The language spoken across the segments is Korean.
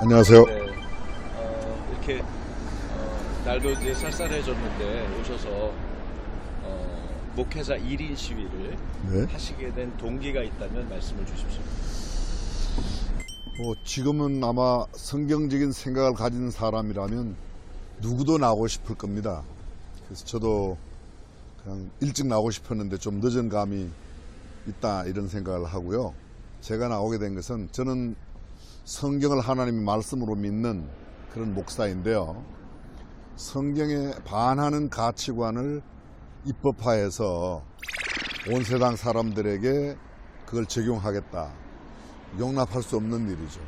안녕하세요. 네, 이렇게 날도 이제 쌀쌀해졌는데 오셔서 목회자 1인 시위를 네. 하시게 된 동기가 있다면 말씀을 주십시오. 지금은 아마 성경적인 생각을 가진 사람이라면 누구도 나오고 싶을 겁니다. 그래서 저도 그냥 일찍 나오고 싶었는데 좀 늦은 감이 있다 이런 생각을 하고요. 제가 나오게 된 것은 저는 성경을 하나님의 말씀으로 믿는 그런 목사인데요. 성경에 반하는 가치관을 입법화해서 온 세상 사람들에게 그걸 적용하겠다. 용납할 수 없는 일이죠.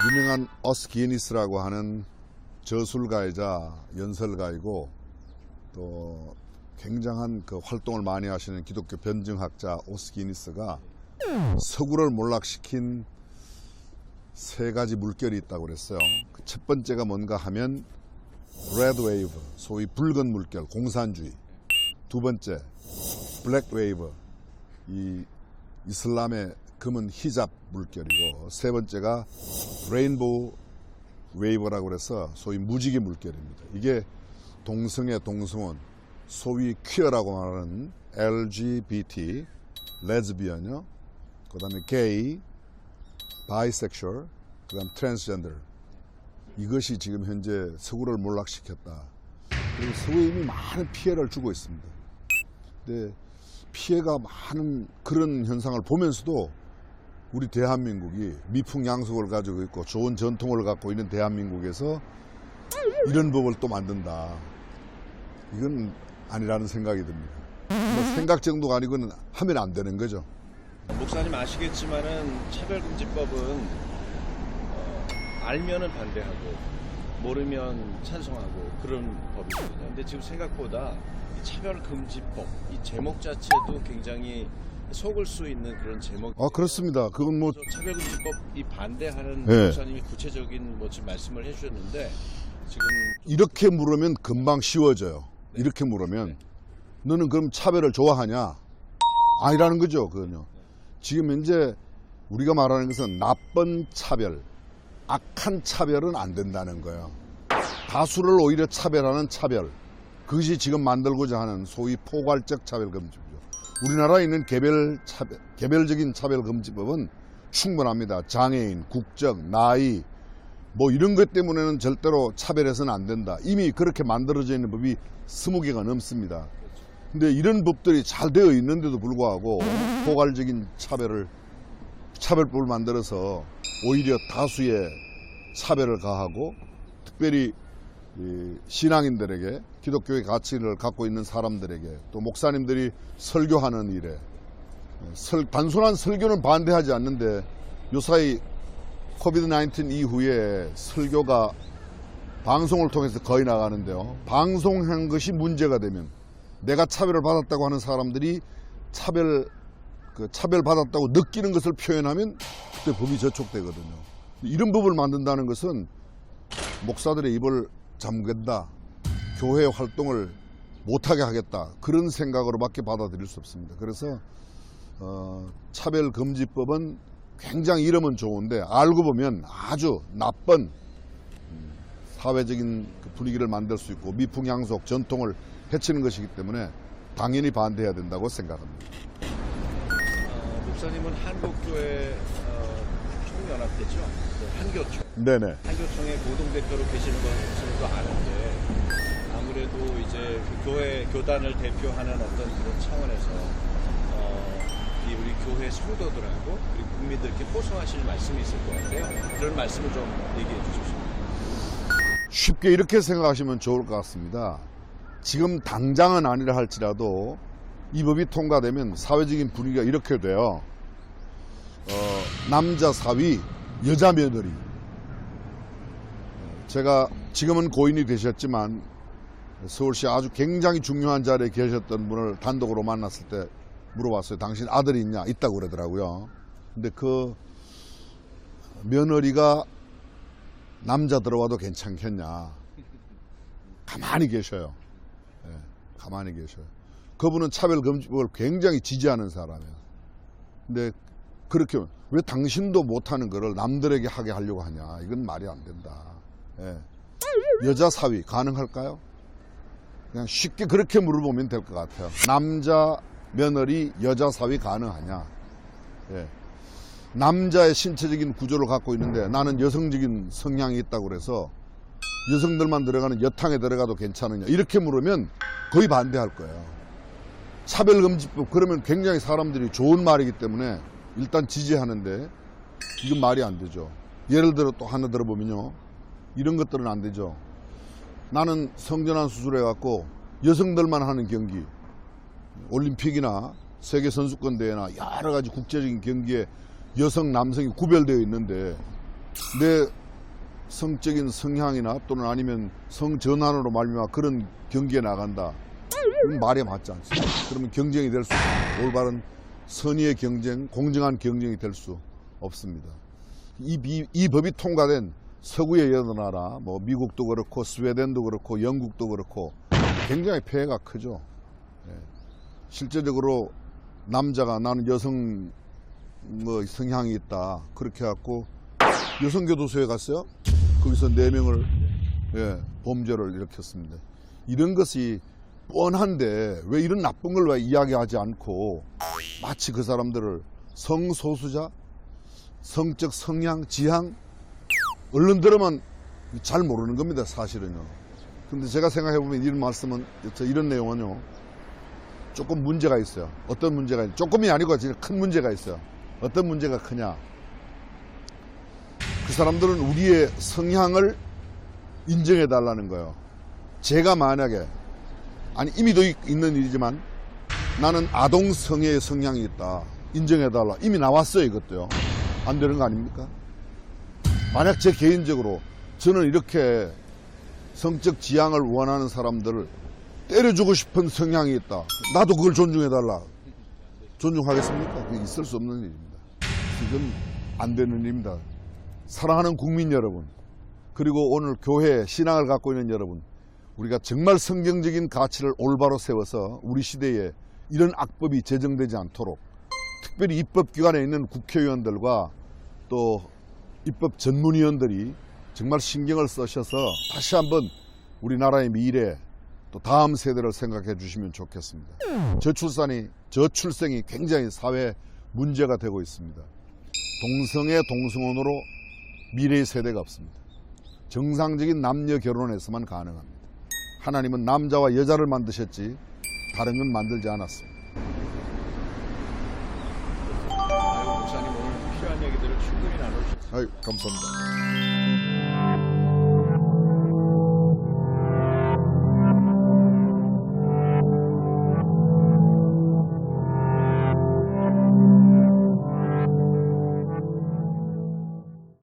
유명한 어스 기니스라고 하는 저술가이자 연설가이고 또 굉장한 그 활동을 많이 하시는 기독교 변증학자 오스 기니스가 서구를 몰락시킨 세 가지 물결이 있다고 그랬어요. 그 첫 번째가 뭔가 하면 레드 웨이브, 소위 붉은 물결, 공산주의. 두 번째, 블랙 웨이브, 이 이슬람의 금은 히잡 물결이고, 세 번째가 레인보우 웨이브라고 그래서 소위 무지개 물결입니다. 이게 동성애, 동성혼, 소위 퀴어라고 말하는 LGBT, 레즈비언요, 그 다음에 게이, 바이섹슈얼, 그 다음 트랜스젠더. 이것이 지금 현재 서구를 몰락시켰다. 그리고 서구에 이미 많은 피해를 주고 있습니다. 근데 피해가 많은 그런 현상을 보면서도 우리 대한민국이 미풍양속을 가지고 있고 좋은 전통을 갖고 있는 대한민국에서 이런 법을 또 만든다. 이건 아니라는 생각이 듭니다. 뭐 생각 정도가 아니고는 하면 안 되는 거죠. 목사님 아시겠지만은 차별금지법은 알면은 반대하고 모르면 찬성하고 그런 법이거든요. 근데 지금 생각보다 이 차별금지법 이 제목 자체도 굉장히 속을 수 있는 그런 제목. 그렇습니다. 그건 뭐 차별금지법 이 반대하는 네. 목사님이 구체적인 뭐 지금 말씀을 해주셨는데 지금 이렇게 물으면 금방 쉬워져요. 네. 이렇게 물으면 너는 그럼 차별을 좋아하냐? 아니라는 거죠. 그건요. 지금 현재 우리가 말하는 것은 나쁜 차별, 악한 차별은 안 된다는 거예요. 다수를 오히려 차별하는 차별, 그것이 지금 만들고자 하는 소위 포괄적 차별금지법이죠. 우리나라에 있는 개별적인 차별금지법은 충분합니다. 장애인, 국적, 나이 뭐 이런 것 때문에는 절대로 차별해서는 안 된다. 이미 그렇게 만들어져 있는 법이 20개가 넘습니다. 근데 이런 법들이 잘 되어 있는데도 불구하고 포괄적인 차별법을 만들어서 오히려 다수의 차별을 가하고 특별히 신앙인들에게 기독교의 가치를 갖고 있는 사람들에게 또 목사님들이 설교하는 일에 단순한 설교는 반대하지 않는데 요사이 코비드-19 이후에 설교가 방송을 통해서 거의 나가는데요. 방송한 것이 문제가 되면 내가 차별을 받았다고 하는 사람들이 차별받았다고 느끼는 것을 표현하면 그때 법이 저촉되거든요. 이런 법을 만든다는 것은 목사들의 입을 잠근다, 교회 활동을 못하게 하겠다, 그런 생각으로밖에 받아들일 수 없습니다. 그래서 차별금지법은 굉장히 이름은 좋은데 알고 보면 아주 나쁜 사회적인 분위기를 만들 수 있고 미풍양속, 전통을 해치는 것이기 때문에 당연히 반대해야 된다고 생각합니다. 목사님은 한국교회 총연합회죠? 한교총. 네네. 한교총의 공동대표로 계시는 것으로도 아는데 아무래도 이제 그 교단을 대표하는 어떤 그런 차원에서 우리 교회 성도들하고 그리고 국민들께 호소하실 말씀이 있을 것 같아요. 그런 말씀을 좀 얘기해 주십시오. 쉽게 이렇게 생각하시면 좋을 것 같습니다. 지금 당장은 아니라 할지라도 이 법이 통과되면 사회적인 분위기가 이렇게 돼요. 남자 사위, 여자 며느리. 제가 지금은 고인이 되셨지만 서울시 아주 굉장히 중요한 자리에 계셨던 분을 단독으로 만났을 때 물어봤어요. 당신 아들이 있냐? 있다고 그러더라고요. 근데 그 며느리가 남자 들어와도 괜찮겠냐? 가만히 계셔요. 네, 가만히 계셔요. 그분은 차별금지법을 굉장히 지지하는 사람이에요. 근데 그렇게 왜 당신도 못하는 거를 남들에게 하게 하려고 하냐. 이건 말이 안 된다. 예. 여자 사위 가능할까요? 그냥 쉽게 그렇게 물어보면 될 것 같아요. 남자 며느리 여자 사위 가능하냐. 예. 남자의 신체적인 구조를 갖고 있는데 나는 여성적인 성향이 있다고 그래서 여성들만 들어가는 여탕에 들어가도 괜찮으냐 이렇게 물으면 거의 반대할 거예요. 차별금지법 그러면 굉장히 사람들이 좋은 말이기 때문에 일단 지지하는데 이건 말이 안 되죠. 예를 들어 또 하나 들어보면요, 이런 것들은 안 되죠. 나는 성전환 수술해갖고 여성들만 하는 경기, 올림픽이나 세계선수권대회나 여러 가지 국제적인 경기에 여성 남성이 구별되어 있는데 내 성적인 성향이나 또는 아니면 성전환으로 말미암아 그런 경기에 나간다, 그건 말이 맞지 않습니다. 그러면 경쟁이 될 수 없습니다. 올바른 선의의 경쟁, 공정한 경쟁이 될 수 없습니다. 이 법이 통과된 서구의 여러 나라, 뭐 미국도 그렇고 스웨덴도 그렇고 영국도 그렇고 굉장히 폐해가 크죠. 예. 실제적으로 남자가 나는 여성 뭐 성향이 있다 그렇게 해갖고 여성교도소에 갔어요. 거기서 4명을 범죄를 일으켰습니다. 이런 것이 뻔한데 왜 이런 나쁜 걸 왜 이야기하지 않고 마치 그 사람들을 성소수자, 성적 성향, 지향 언론들만 잘 모르는 겁니다, 사실은요. 근데 제가 생각해보면 이런 말씀은, 이런 내용은요, 조금 문제가 있어요. 어떤 문제가 있어요? 조금이 아니고 진짜 큰 문제가 있어요. 어떤 문제가 크냐? 그 사람들은 우리의 성향을 인정해 달라는 거예요. 제가 만약에, 아니 이미 도 있는 일이지만 나는 아동성애의 성향이 있다, 인정해 달라, 이미 나왔어요. 이것도요. 안 되는 거 아닙니까? 만약 제 개인적으로 저는 이렇게 성적 지향을 원하는 사람들을 때려주고 싶은 성향이 있다, 나도 그걸 존중해 달라, 존중하겠습니까? 그게 있을 수 없는 일입니다. 이건 안 되는 일입니다. 사랑하는 국민 여러분, 그리고 오늘 교회 신앙을 갖고 있는 여러분, 우리가 정말 성경적인 가치를 올바로 세워서 우리 시대에 이런 악법이 제정되지 않도록 특별히 입법기관에 있는 국회의원들과 또 입법 전문위원들이 정말 신경을 쓰셔서 다시 한번 우리나라의 미래, 또 다음 세대를 생각해 주시면 좋겠습니다. 저출생이 굉장히 사회 문제가 되고 있습니다. 동성애, 동성혼으로 미래의 세대가 없습니다. 정상적인 남녀 결혼에서만 가능합니다. 하나님은 남자와 여자를 만드셨지 다른 건 만들지 않았습니다. 목사님 오늘 필요한 얘기들을 충분히 나눠주셨습니다. 감사합니다.